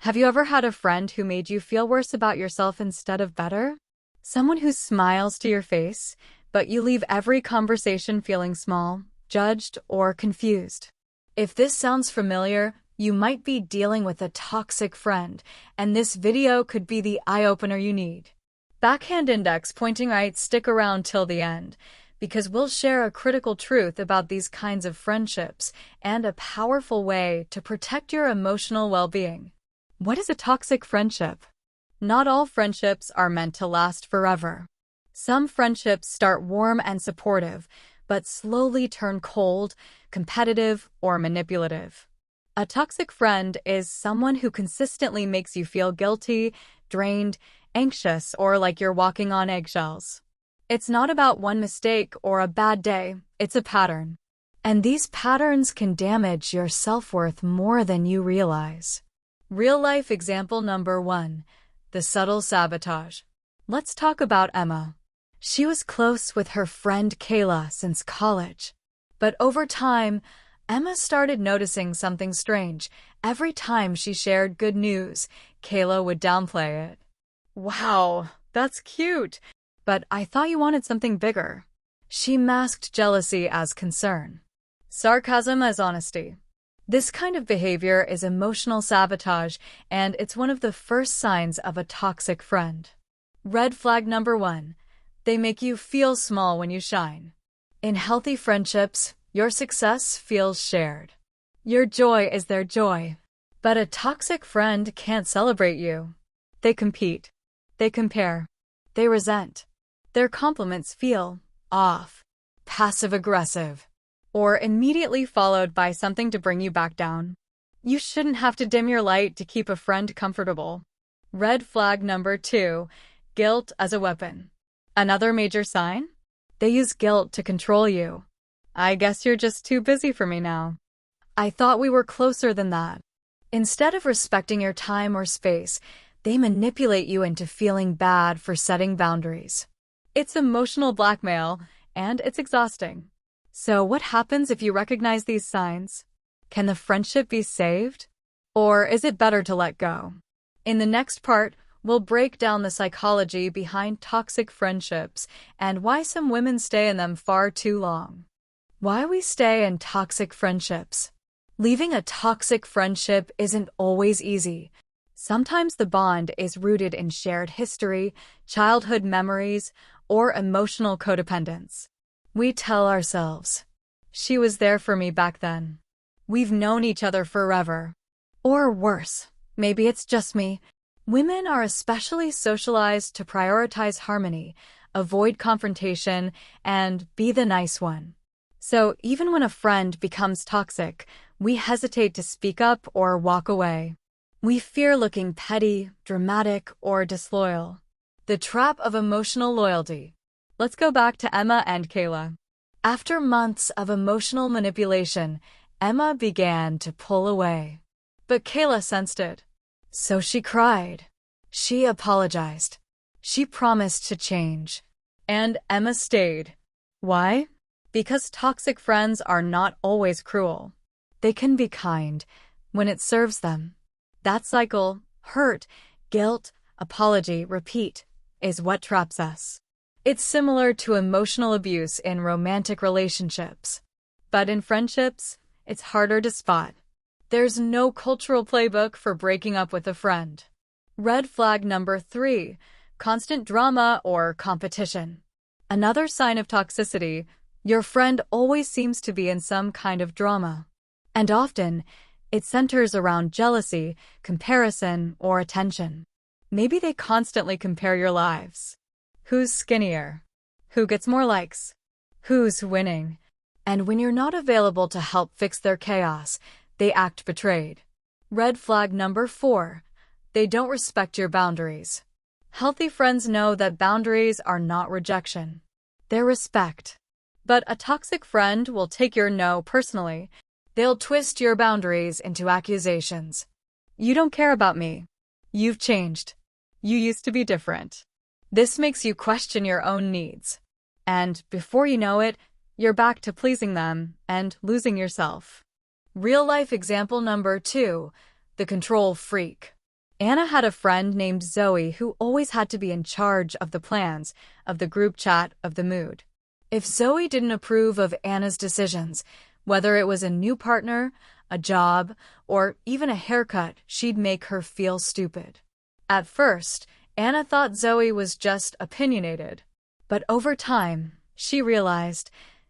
Have you ever had a friend who made you feel worse about yourself instead of better? Someone who smiles to your face, but you leave every conversation feeling small, judged, or confused. If this sounds familiar, you might be dealing with a toxic friend, and this video could be the eye-opener you need. Backhand index pointing right, stick around till the end, because we'll share a critical truth about these kinds of friendships and a powerful way to protect your emotional well-being. What is a toxic friendship? Not all friendships are meant to last forever. Some friendships start warm and supportive, but slowly turn cold, competitive, or manipulative. A toxic friend is someone who consistently makes you feel guilty, drained, anxious, or like you're walking on eggshells. It's not about one mistake or a bad day, it's a pattern. And these patterns can damage your self-worth more than you realize. Real-life example number 1, the subtle sabotage. Let's talk about Emma. She was close with her friend Kayla since college. But over time, Emma started noticing something strange. Every time she shared good news, Kayla would downplay it. "Wow, that's cute, but I thought you wanted something bigger." She masked jealousy as concern, sarcasm as honesty. This kind of behavior is emotional sabotage, and it's one of the first signs of a toxic friend. Red flag number 1. They make you feel small when you shine. In healthy friendships, your success feels shared. Your joy is their joy. But a toxic friend can't celebrate you. They compete. They compare. They resent. Their compliments feel off, passive-aggressive, or immediately followed by something to bring you back down. You shouldn't have to dim your light to keep a friend comfortable. Red flag number 2, guilt as a weapon. Another major sign? They use guilt to control you. "I guess you're just too busy for me now. I thought we were closer than that." Instead of respecting your time or space, they manipulate you into feeling bad for setting boundaries. It's emotional blackmail, and it's exhausting. So what happens if you recognize these signs? Can the friendship be saved? Or is it better to let go? In the next part, we'll break down the psychology behind toxic friendships and why some women stay in them far too long. Why we stay in toxic friendships. Leaving a toxic friendship isn't always easy. Sometimes the bond is rooted in shared history, childhood memories, or emotional codependence. We tell ourselves, "She was there for me back then. We've known each other forever." Or worse, "Maybe it's just me." Women are especially socialized to prioritize harmony, avoid confrontation, and be the nice one. So even when a friend becomes toxic, we hesitate to speak up or walk away. We fear looking petty, dramatic, or disloyal. The trap of emotional loyalty. Let's go back to Emma and Kayla. After months of emotional manipulation, Emma began to pull away. But Kayla sensed it. So she cried. She apologized. She promised to change. And Emma stayed. Why? Because toxic friends are not always cruel. They can be kind when it serves them. That cycle, hurt, guilt, apology, repeat, is what traps us. It's similar to emotional abuse in romantic relationships. But in friendships, it's harder to spot. There's no cultural playbook for breaking up with a friend. Red flag number 3, constant drama or competition. Another sign of toxicity, your friend always seems to be in some kind of drama. And often, it centers around jealousy, comparison, or attention. Maybe they constantly compare your lives. Who's skinnier? Who gets more likes? Who's winning? And when you're not available to help fix their chaos, they act betrayed. Red flag number 4, they don't respect your boundaries. Healthy friends know that boundaries are not rejection. They're respect. But a toxic friend will take your no personally. They'll twist your boundaries into accusations. "You don't care about me. You've changed. You used to be different." This makes you question your own needs. And before you know it, you're back to pleasing them and losing yourself. Real-life example number 2, the control freak. Anna had a friend named Zoe who always had to be in charge of the plans, of the group chat, of the mood. If Zoe didn't approve of Anna's decisions, whether it was a new partner, a job, or even a haircut, she'd make her feel stupid. At first, Anna thought Zoe was just opinionated. But over time, she realized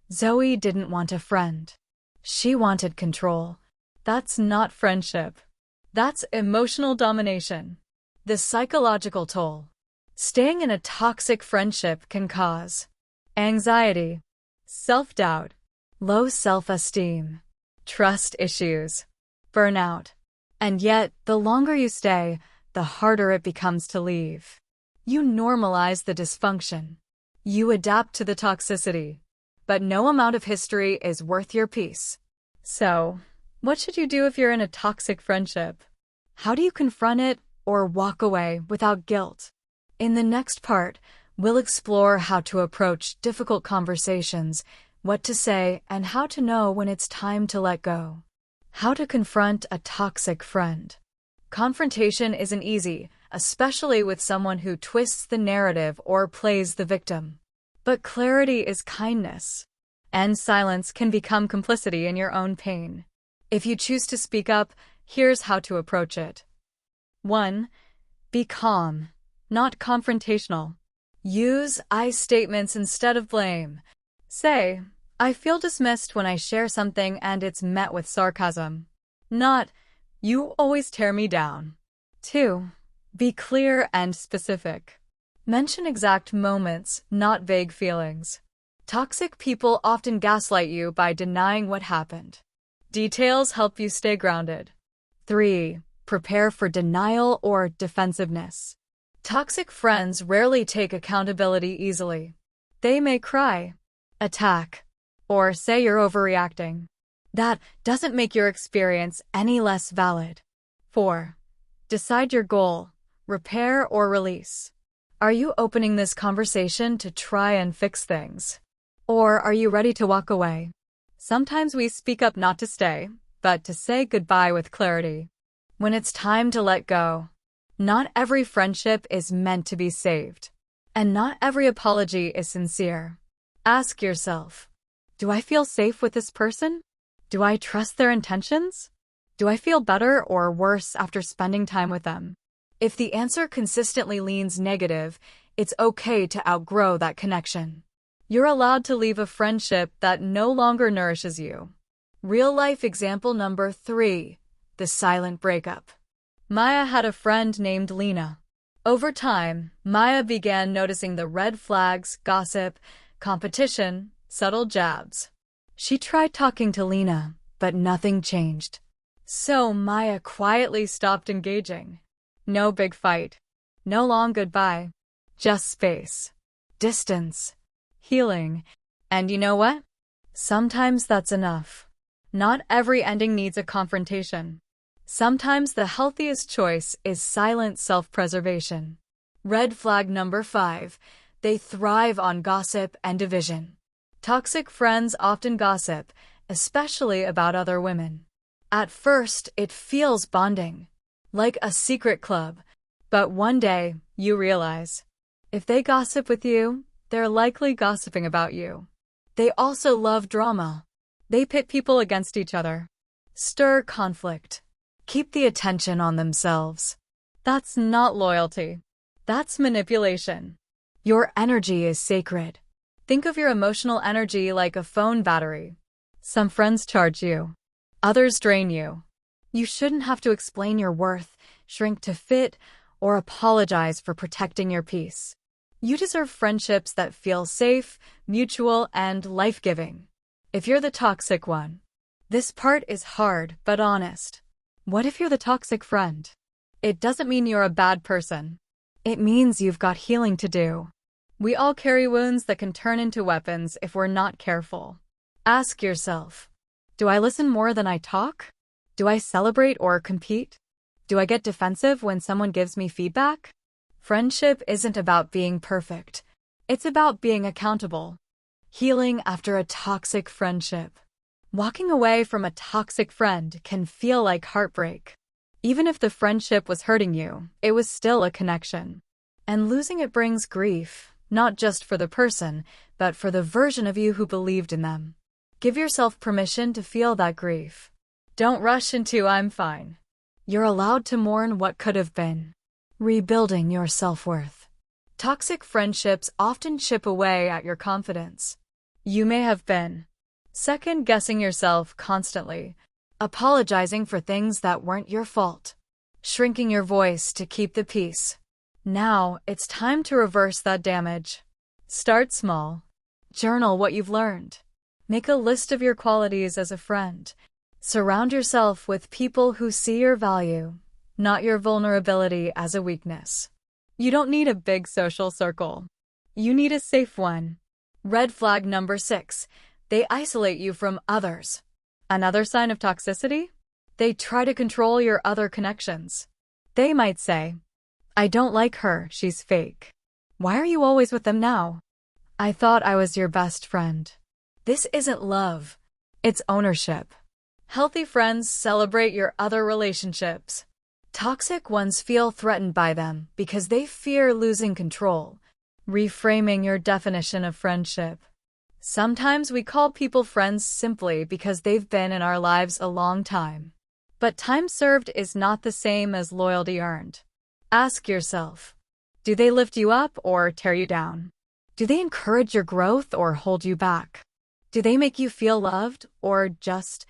Zoe didn't want a friend. She wanted control. That's not friendship. That's emotional domination. The psychological toll. Staying in a toxic friendship can cause anxiety, self-doubt, low self-esteem, trust issues, burnout. And yet, the longer you stay, the harder it becomes to leave. You normalize the dysfunction. You adapt to the toxicity. But no amount of history is worth your peace. So, what should you do if you're in a toxic friendship? How do you confront it or walk away without guilt? In the next part, we'll explore how to approach difficult conversations, what to say, and how to know when it's time to let go. How to confront a toxic friend. Confrontation isn't easy, especially with someone who twists the narrative or plays the victim. But clarity is kindness. And silence can become complicity in your own pain. If you choose to speak up, here's how to approach it. 1. Be calm, not confrontational. Use I statements instead of blame. Say, I feel dismissed when I share something and it's met with sarcasm. Not, you always tear me down. 2. Be clear and specific. Mention exact moments, not vague feelings. Toxic people often gaslight you by denying what happened. Details help you stay grounded. 3. Prepare for denial or defensiveness. Toxic friends rarely take accountability easily. They may cry, attack, or say you're overreacting. That doesn't make your experience any less valid. 4. Decide your goal, repair or release. Are you opening this conversation to try and fix things? Or are you ready to walk away? Sometimes we speak up not to stay, but to say goodbye with clarity. When it's time to let go, not every friendship is meant to be saved. And not every apology is sincere. Ask yourself, do I feel safe with this person? Do I trust their intentions? Do I feel better or worse after spending time with them? If the answer consistently leans negative, it's okay to outgrow that connection. You're allowed to leave a friendship that no longer nourishes you. Real-life example number 3, the silent breakup. Maya had a friend named Lena. Over time, Maya began noticing the red flags, gossip, competition, subtle jabs. She tried talking to Lena, but nothing changed. So Maya quietly stopped engaging. No big fight. No long goodbye. Just space. Distance. Healing. And you know what? Sometimes that's enough. Not every ending needs a confrontation. Sometimes the healthiest choice is silent self-preservation. Red flag number 5. They thrive on gossip and division. Toxic friends often gossip, especially about other women. At first, it feels bonding, like a secret club. But one day, you realize, if they gossip with you, they're likely gossiping about you. They also love drama. They pit people against each other. Stir conflict. Keep the attention on themselves. That's not loyalty. That's manipulation. Your energy is sacred. Think of your emotional energy like a phone battery. Some friends charge you. Others drain you. You shouldn't have to explain your worth, shrink to fit, or apologize for protecting your peace. You deserve friendships that feel safe, mutual, and life-giving. If you're the toxic one, this part is hard but honest. What if you're the toxic friend? It doesn't mean you're a bad person. It means you've got healing to do. We all carry wounds that can turn into weapons if we're not careful. Ask yourself, do I listen more than I talk? Do I celebrate or compete? Do I get defensive when someone gives me feedback? Friendship isn't about being perfect. It's about being accountable. Healing after a toxic friendship. Walking away from a toxic friend can feel like heartbreak. Even if the friendship was hurting you, it was still a connection. And losing it brings grief, not just for the person, but for the version of you who believed in them. Give yourself permission to feel that grief. Don't rush into "I'm fine." You're allowed to mourn what could have been. Rebuilding your self-worth. Toxic friendships often chip away at your confidence. You may have been second-guessing yourself constantly, apologizing for things that weren't your fault, shrinking your voice to keep the peace. Now, it's time to reverse that damage. Start small. Journal what you've learned. Make a list of your qualities as a friend. Surround yourself with people who see your value, not your vulnerability as a weakness. You don't need a big social circle. You need a safe one. Red flag number 6. They isolate you from others. Another sign of toxicity? They try to control your other connections. They might say, "I don't like her, she's fake. Why are you always with them now? I thought I was your best friend." This isn't love. It's ownership. Healthy friends celebrate your other relationships. Toxic ones feel threatened by them because they fear losing control. Reframing your definition of friendship. Sometimes we call people friends simply because they've been in our lives a long time. But time served is not the same as loyalty earned. Ask yourself, do they lift you up or tear you down? Do they encourage your growth or hold you back? Do they make you feel loved or just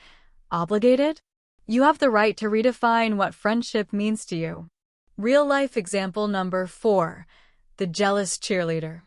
obligated? You have the right to redefine what friendship means to you. Real-life example number 4. The jealous cheerleader.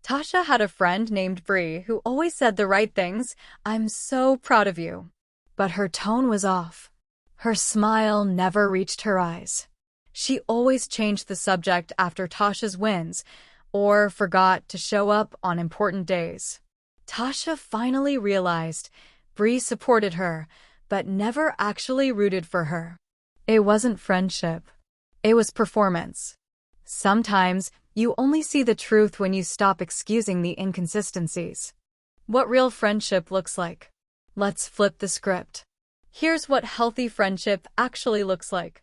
Tasha had a friend named Bree who always said the right things. "I'm so proud of you." But her tone was off. Her smile never reached her eyes. She always changed the subject after Tasha's wins or forgot to show up on important days. Tasha finally realized Bree supported her, but never actually rooted for her. It wasn't friendship. It was performance. Sometimes, you only see the truth when you stop excusing the inconsistencies. What real friendship looks like. Let's flip the script. Here's what healthy friendship actually looks like.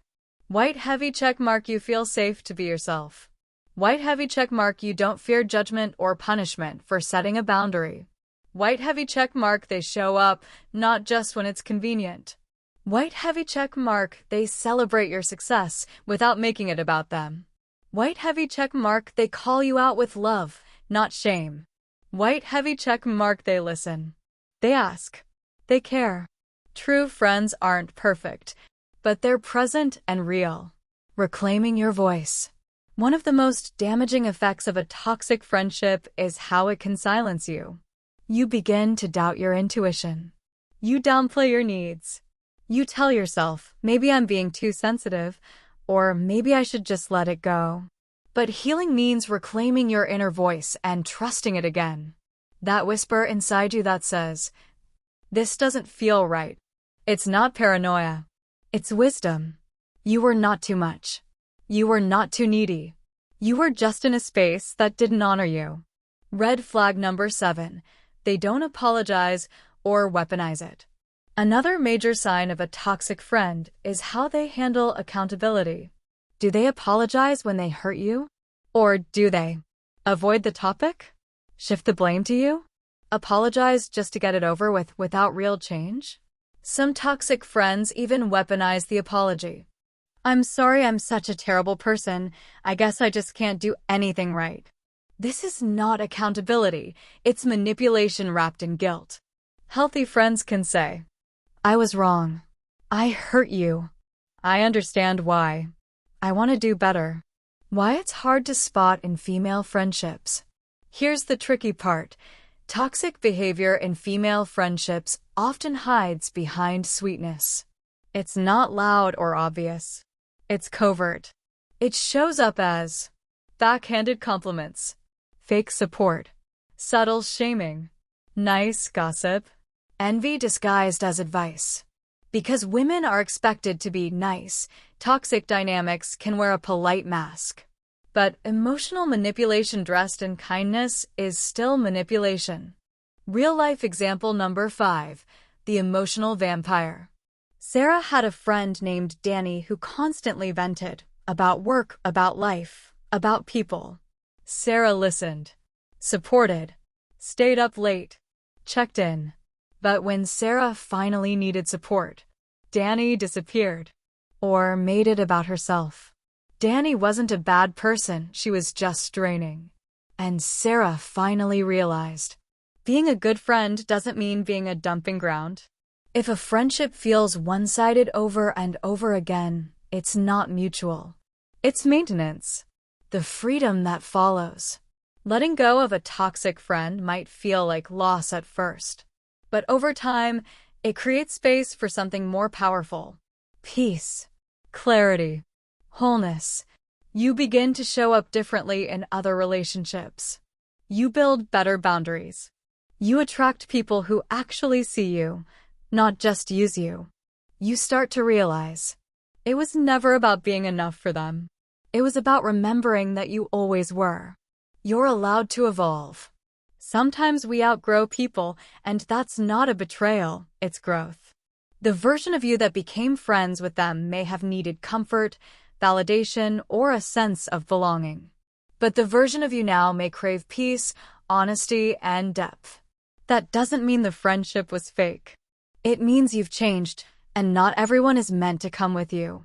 White heavy check mark, you feel safe to be yourself. White heavy check mark, you don't fear judgment or punishment for setting a boundary. White heavy check mark, they show up, not just when it's convenient. White heavy check mark, they celebrate your success without making it about them. White heavy check mark, they call you out with love, not shame. White heavy check mark, they listen. They ask. They care. True friends aren't perfect, but they're present and real. Reclaiming your voice. One of the most damaging effects of a toxic friendship is how it can silence you. You begin to doubt your intuition. You downplay your needs. You tell yourself, maybe I'm being too sensitive, or maybe I should just let it go. But healing means reclaiming your inner voice and trusting it again. That whisper inside you that says, "This doesn't feel right." It's not paranoia. It's wisdom. You were not too much. You were not too needy. You were just in a space that didn't honor you. Red flag number 7. They don't apologize or weaponize it. Another major sign of a toxic friend is how they handle accountability. Do they apologize when they hurt you? Or do they avoid the topic? Shift the blame to you? Apologize just to get it over with without real change? Some toxic friends even weaponize the apology. "I'm sorry, I'm such a terrible person. I guess I just can't do anything right." This is not accountability. It's manipulation wrapped in guilt. Healthy friends can say, "I was wrong. I hurt you. I understand why. I want to do better." Why it's hard to spot in female friendships. Here's the tricky part. Toxic behavior in female friendships often hides behind sweetness. It's not loud or obvious. It's covert. It shows up as backhanded compliments, fake support, subtle shaming, nice gossip, envy disguised as advice. Because women are expected to be nice, toxic dynamics can wear a polite mask. But emotional manipulation dressed in kindness is still manipulation. Real-life example number 5. The emotional vampire. Sarah had a friend named Danny who constantly vented about work, about life, about people. Sarah listened, supported, stayed up late, checked in. But when Sarah finally needed support, Danny disappeared or made it about herself. Danny wasn't a bad person, she was just draining. And Sarah finally realized, being a good friend doesn't mean being a dumping ground. If a friendship feels one-sided over and over again, it's not mutual. It's maintenance. The freedom that follows. Letting go of a toxic friend might feel like loss at first, but over time, it creates space for something more powerful. Peace, clarity, wholeness. You begin to show up differently in other relationships. You build better boundaries. You attract people who actually see you, not just use you. You start to realize it was never about being enough for them. It was about remembering that you always were. You're allowed to evolve. Sometimes we outgrow people, and that's not a betrayal, it's growth. The version of you that became friends with them may have needed comfort, validation, or a sense of belonging. But the version of you now may crave peace, honesty, and depth. That doesn't mean the friendship was fake. It means you've changed, and not everyone is meant to come with you.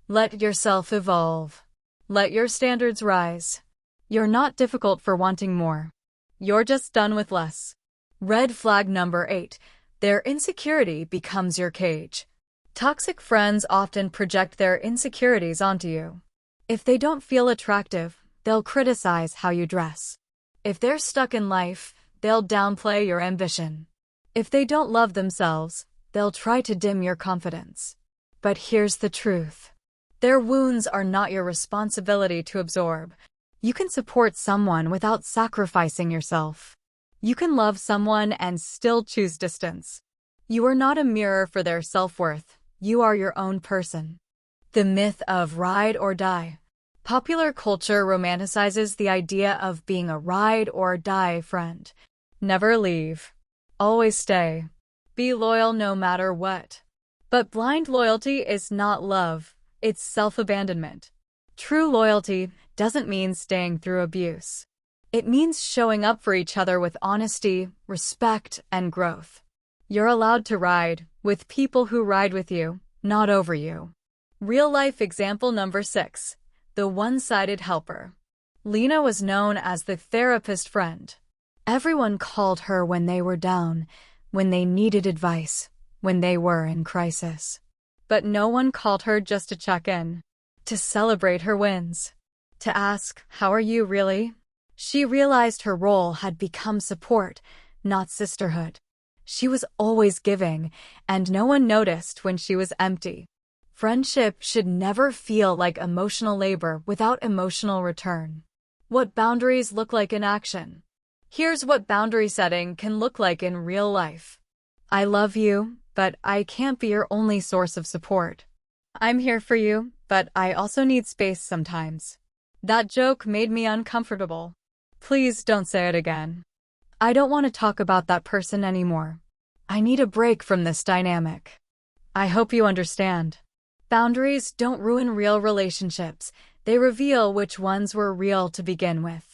Let yourself evolve. Let your standards rise. You're not difficult for wanting more. You're just done with less. Red flag number 8. Their insecurity becomes your cage. Toxic friends often project their insecurities onto you. If they don't feel attractive, they'll criticize how you dress. If they're stuck in life, they'll downplay your ambition. If they don't love themselves, they'll try to dim your confidence. But here's the truth. Their wounds are not your responsibility to absorb. You can support someone without sacrificing yourself. You can love someone and still choose distance. You are not a mirror for their self-worth. You are your own person. The myth of ride or die. Popular culture romanticizes the idea of being a ride or die friend. Never leave. Always stay. Be loyal no matter what. But blind loyalty is not love. It's self-abandonment. True loyalty doesn't mean staying through abuse. It means showing up for each other with honesty, respect, and growth. You're allowed to ride with people who ride with you, not over you. Real-life example number 6. The one-sided helper. Lena was known as the therapist friend. Everyone called her when they were down, when they needed advice, when they were in crisis. But no one called her just to check in, to celebrate her wins, to ask, "How are you really?" She realized her role had become support, not sisterhood. She was always giving, and no one noticed when she was empty. Friendship should never feel like emotional labor without emotional return. What boundaries look like in action. Here's what boundary setting can look like in real life. I love you, but I can't be your only source of support. I'm here for you, but I also need space sometimes. That joke made me uncomfortable. Please don't say it again. I don't want to talk about that person anymore. I need a break from this dynamic. I hope you understand. Boundaries don't ruin real relationships. They reveal which ones were real to begin with.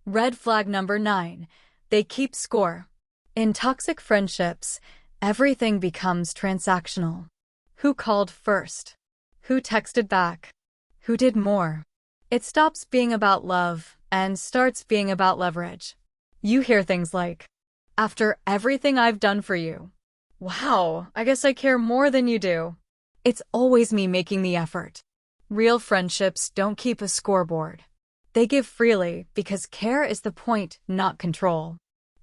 Red flag number 9. They keep score. In toxic friendships, everything becomes transactional. Who called first? Who texted back? Who did more? It stops being about love and starts being about leverage. You hear things like, "After everything I've done for you. Wow, I guess I care more than you do." It's always me making the effort. Real friendships don't keep a scoreboard. They give freely because care is the point, not control.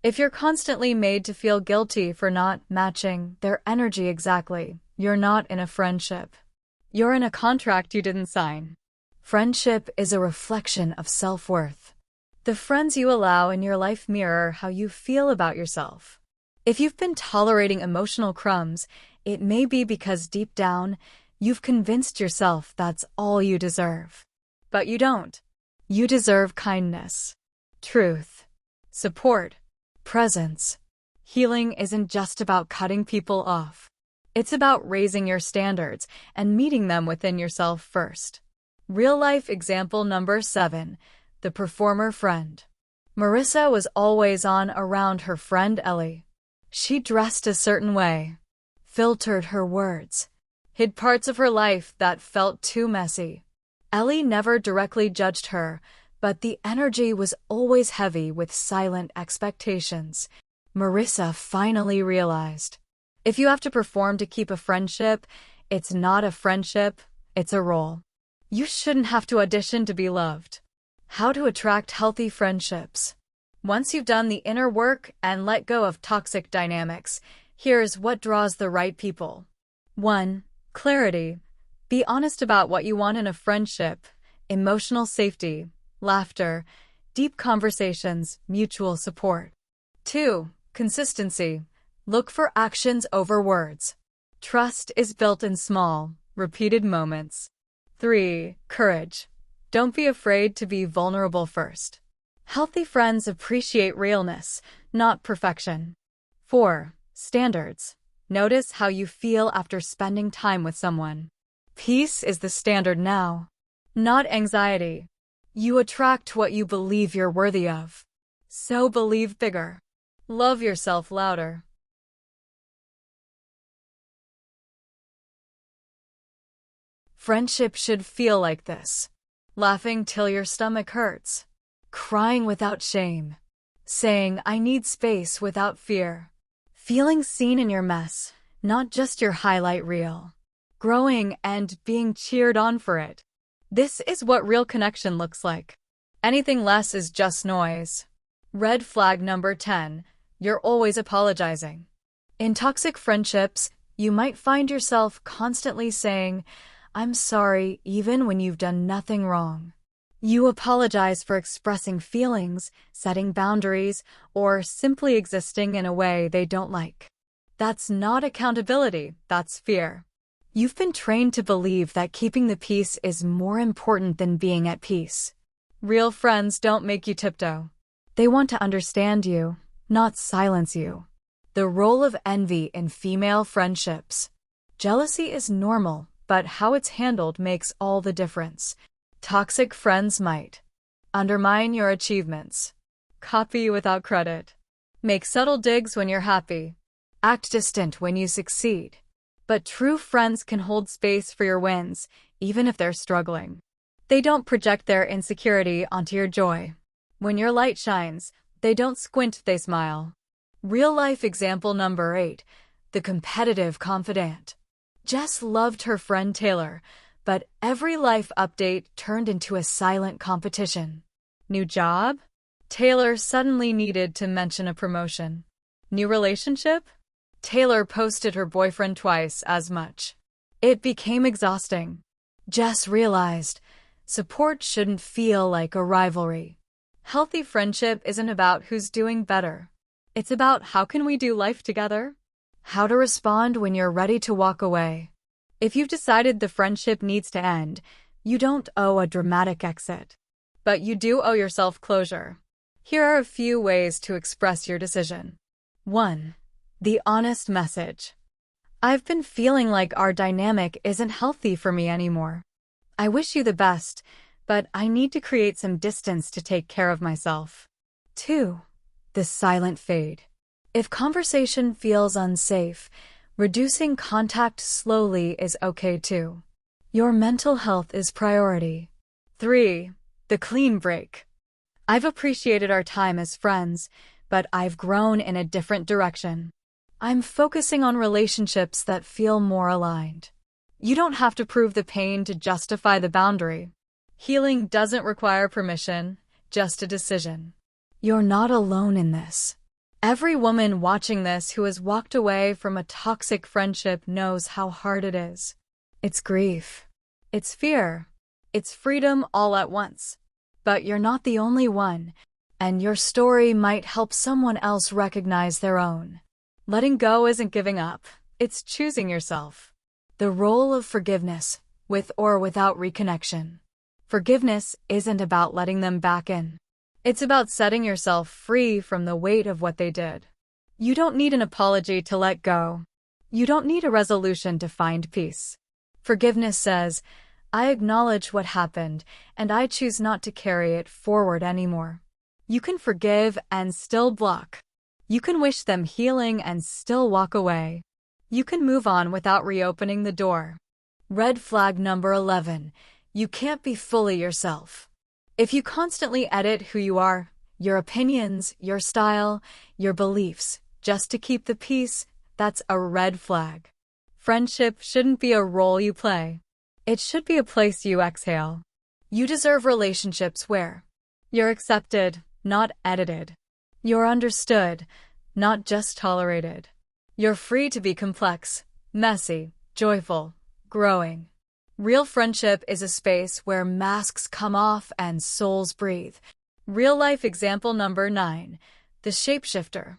If you're constantly made to feel guilty for not matching their energy exactly, you're not in a friendship. You're in a contract you didn't sign. Friendship is a reflection of self-worth. The friends you allow in your life mirror how you feel about yourself. If you've been tolerating emotional crumbs, it may be because deep down, you've convinced yourself that's all you deserve. But you don't. You deserve kindness, truth, support, presence. Healing isn't just about cutting people off. It's about raising your standards and meeting them within yourself first. Real-life example number 7, the performer friend. Marissa was always on around her friend Ellie. She dressed a certain way, filtered her words, hid parts of her life that felt too messy. Ellie never directly judged her, but the energy was always heavy with silent expectations. Marissa finally realized, if you have to perform to keep a friendship, it's not a friendship, it's a role. You shouldn't have to audition to be loved. How to attract healthy friendships. Once you've done the inner work and let go of toxic dynamics, here's what draws the right people. 1. Clarity. Be honest about what you want in a friendship. Emotional safety, laughter, deep conversations, mutual support. 2. Consistency. Look for actions over words. Trust is built in small, repeated moments. 3. Courage. Don't be afraid to be vulnerable first. Healthy friends appreciate realness, not perfection. 4. Standards. Notice how you feel after spending time with someone. Peace is the standard now, not anxiety. You attract what you believe you're worthy of. So believe bigger. Love yourself louder. Friendship should feel like this. Laughing till your stomach hurts. Crying without shame. Saying, I need space without fear. Feeling seen in your mess, not just your highlight reel. Growing and being cheered on for it. This is what real connection looks like. Anything less is just noise. Red flag number 10. You're always apologizing. In toxic friendships, you might find yourself constantly saying, I'm sorry, even when you've done nothing wrong. You apologize for expressing feelings, setting boundaries, or simply existing in a way they don't like. That's not accountability, that's fear. You've been trained to believe that keeping the peace is more important than being at peace. Real friends don't make you tiptoe. They want to understand you, not silence you. The role of envy in female friendships. Jealousy is normal, but how it's handled makes all the difference. Toxic friends might undermine your achievements, copy you without credit, make subtle digs when you're happy, act distant when you succeed. But true friends can hold space for your wins, even if they're struggling. They don't project their insecurity onto your joy. When your light shines, they don't squint, they smile. Real-life example number 8, the competitive confidant. Jess loved her friend Taylor, but every life update turned into a silent competition. New job? Taylor suddenly needed to mention a promotion. New relationship? Taylor posted her boyfriend twice as much. It became exhausting. Jess realized support shouldn't feel like a rivalry. Healthy friendship isn't about who's doing better. It's about how can we do life together? How to respond when you're ready to walk away. If you've decided the friendship needs to end, you don't owe a dramatic exit. But you do owe yourself closure. Here are a few ways to express your decision. 1. The honest message. I've been feeling like our dynamic isn't healthy for me anymore. I wish you the best, but I need to create some distance to take care of myself. 2. The silent fade. If conversation feels unsafe, reducing contact slowly is okay too. Your mental health is priority. 3. The clean break. I've appreciated our time as friends, but I've grown in a different direction. I'm focusing on relationships that feel more aligned. You don't have to prove the pain to justify the boundary. Healing doesn't require permission, just a decision. You're not alone in this. Every woman watching this who has walked away from a toxic friendship knows how hard it is. It's grief. It's fear. It's freedom all at once. But you're not the only one, and your story might help someone else recognize their own. Letting go isn't giving up, it's choosing yourself. The role of forgiveness, with or without reconnection. Forgiveness isn't about letting them back in. It's about setting yourself free from the weight of what they did. You don't need an apology to let go. You don't need a resolution to find peace. Forgiveness says, I acknowledge what happened, and I choose not to carry it forward anymore. You can forgive and still block. You can wish them healing and still walk away. You can move on without reopening the door. Red flag number 11. You can't be fully yourself. If you constantly edit who you are, your opinions, your style, your beliefs, just to keep the peace, that's a red flag. Friendship shouldn't be a role you play. It should be a place you exhale. You deserve relationships where you're accepted, not edited. You're understood, not just tolerated. You're free to be complex, messy, joyful, growing. Real friendship is a space where masks come off and souls breathe. Real-life example number 9. The shapeshifter.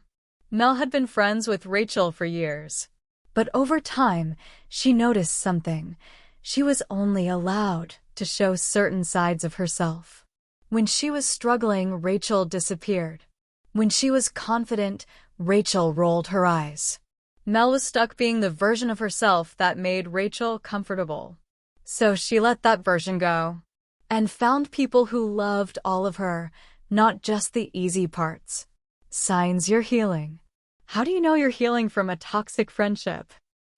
Mel had been friends with Rachel for years. But over time, she noticed something. She was only allowed to show certain sides of herself. When she was struggling, Rachel disappeared. When she was confident, Rachel rolled her eyes. Mel was stuck being the version of herself that made Rachel comfortable. So she let that version go and found people who loved all of her, not just the easy parts. Signs you're healing. How do you know you're healing from a toxic friendship?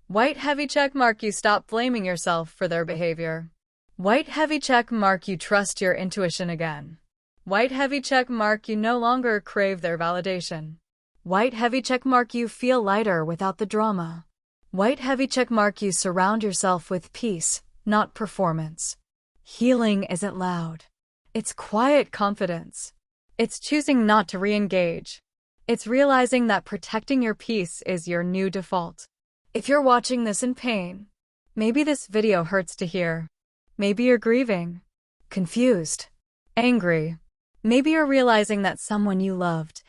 White heavy check mark, you stop blaming yourself for their behavior. White heavy check mark, you trust your intuition again. White heavy check mark, you no longer crave their validation. White heavy check mark, you feel lighter without the drama. White heavy check mark, you surround yourself with peace, not performance. Healing isn't loud. It's quiet confidence. It's choosing not to re-engage. It's realizing that protecting your peace is your new default. If you're watching this in pain, maybe this video hurts to hear. Maybe you're grieving, confused, angry. Maybe you're realizing that someone you loved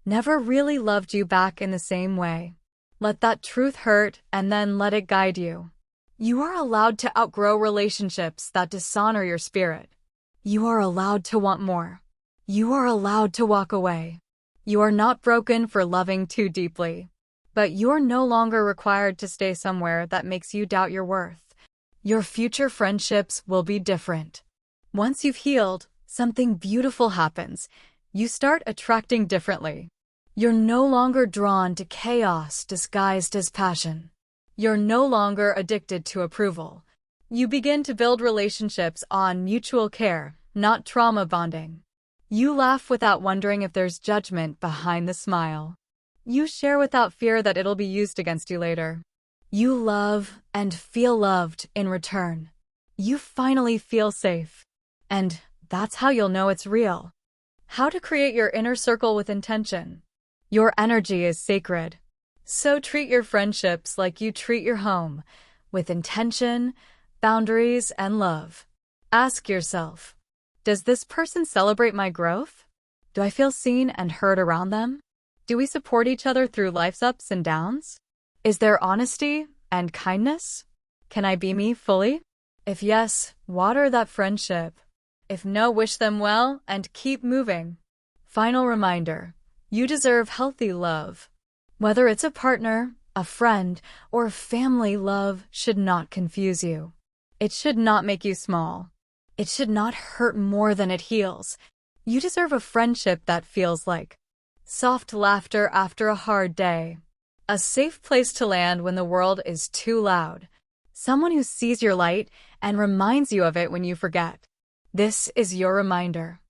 never really loved you back in the same way. Let that truth hurt and then let it guide you. You are allowed to outgrow relationships that dishonor your spirit. You are allowed to want more. You are allowed to walk away. You are not broken for loving too deeply. But you're no longer required to stay somewhere that makes you doubt your worth. Your future friendships will be different. Once you've healed, something beautiful happens. You start attracting differently. You're no longer drawn to chaos disguised as passion. You're no longer addicted to approval. You begin to build relationships on mutual care, not trauma bonding. You laugh without wondering if there's judgment behind the smile. You share without fear that it'll be used against you later. You love and feel loved in return. You finally feel safe. And that's how you'll know it's real. How to create your inner circle with intention. Your energy is sacred. So treat your friendships like you treat your home, with intention, boundaries, and love. Ask yourself, does this person celebrate my growth? Do I feel seen and heard around them? Do we support each other through life's ups and downs? Is there honesty and kindness? Can I be me fully? If yes, water that friendship. If no, wish them well and keep moving. Final reminder, you deserve healthy love. Whether it's a partner, a friend, or family, love should not confuse you. It should not make you small. It should not hurt more than it heals. You deserve a friendship that feels like soft laughter after a hard day. A safe place to land when the world is too loud. Someone who sees your light and reminds you of it when you forget. This is your reminder.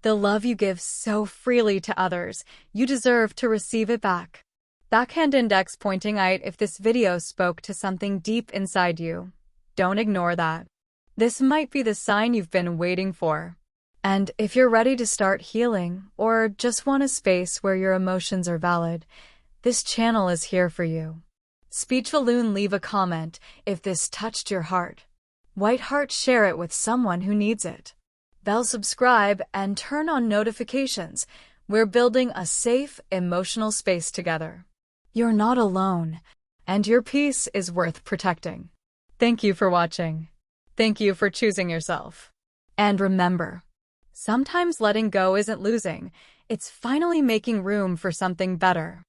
The love you give so freely to others, you deserve to receive it back. Backhand index pointing out if this video spoke to something deep inside you. Don't ignore that. This might be the sign you've been waiting for. And if you're ready to start healing, or just want a space where your emotions are valid, this channel is here for you. Speech Balloon, leave a comment if this touched your heart. White Heart, share it with someone who needs it. Bell, subscribe and turn on notifications. We're building a safe, emotional space together. You're not alone, and your peace is worth protecting. Thank you for watching. Thank you for choosing yourself. And remember, sometimes letting go isn't losing, it's finally making room for something better.